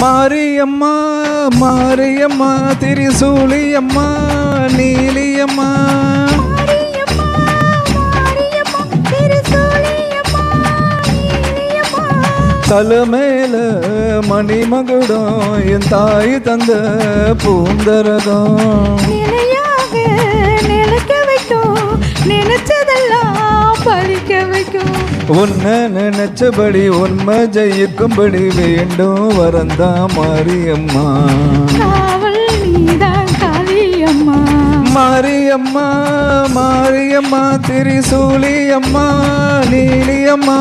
மாரியம்மா மாரியம்மா திரிசூலியம்மா நீலியம்மா தலைமேல மணிமகுடம் என் தாய் தந்த பூந்தரகம் நிலையாக நிலைக்க வைக்கும் நினைச்சதெல்லாம் பறிக்க வைக்கும் உன்னை நினைச்சபடி உண்மை ஜெயிக்கும்படி வேண்டும் வரந்தா மாரியம்மா காவல் நீதான் காளியம்மா மாரியம்மா மாரியம்மா திரிசூலியம்மா நீலியம்மா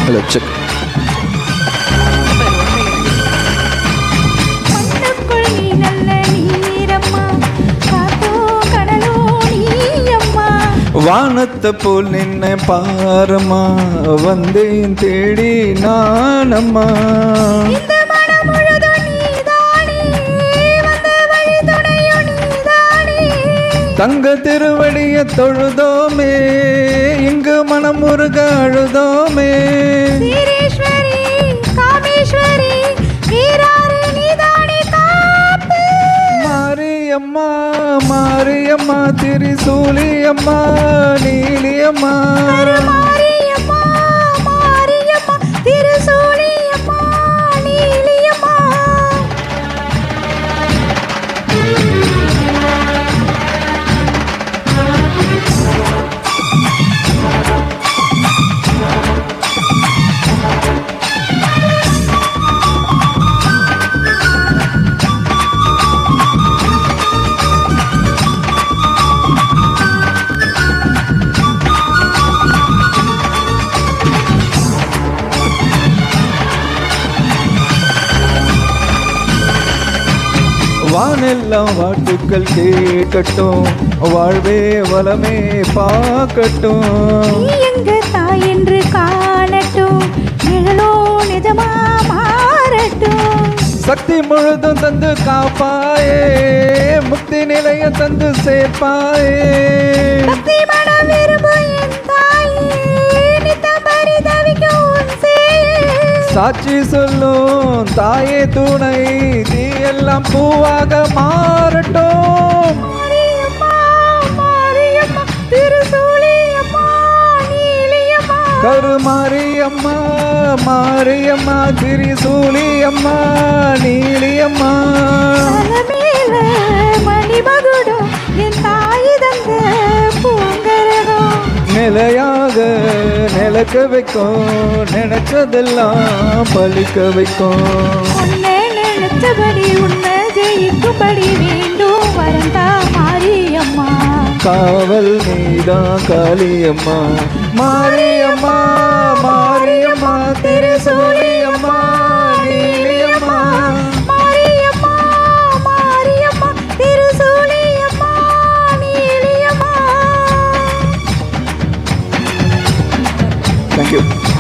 Hello, check. வானத்தை போல் நின்ன பாரம்மா வந்தேன் தேடி நானம்மா தங்க திருவடிய தொழுதோமே இங்கு மனமுருக அழுதோமே மாரியம்மா மாரியம்மா திரிசூலியம்மா நீலியம்மா வானெல்லாம் வாட்டுக்கள் கேட்கட்டும் வாழ்வே வளமே பார்க்கட்டும் எங்க தாய் என்று காணட்டும் நிழலோ நிஜமா மாறட்டும் சக்தி முழுதும் தந்து காப்பாயே முக்தி நிலைய தந்து சேர்ப்பாயே பக்தி மன விரும்பு என் தாயே நித்த பரிதவிக்கும் சாட்சி சொல்லும் தாயே துணை நீ எல்லாம் பூவாக மாறட்டும் கருமாரியம்மா மாரியம்மா திரிசூலியம்மா நீலியம்மா மணிமகுடம் என் தாய் தந்த பூங்கரகம் நிலையாக நிலக்க வைக்கும் நினைச்சதெல்லாம் பலிக்க வைக்கும் உன்னை நினைச்சபடி உன்னை ஜெயிக்கும்படி வேண்டும் வரந்தா மாரியம்மா காவல் நீதான் காளியம்மா மாரியம்மா மாரியம்மா திரிசூலியம்மா நீலியம்மா மாரியம்மா மாரியம்மா திரிசூலியம்மா நீலியம்மா Thank you.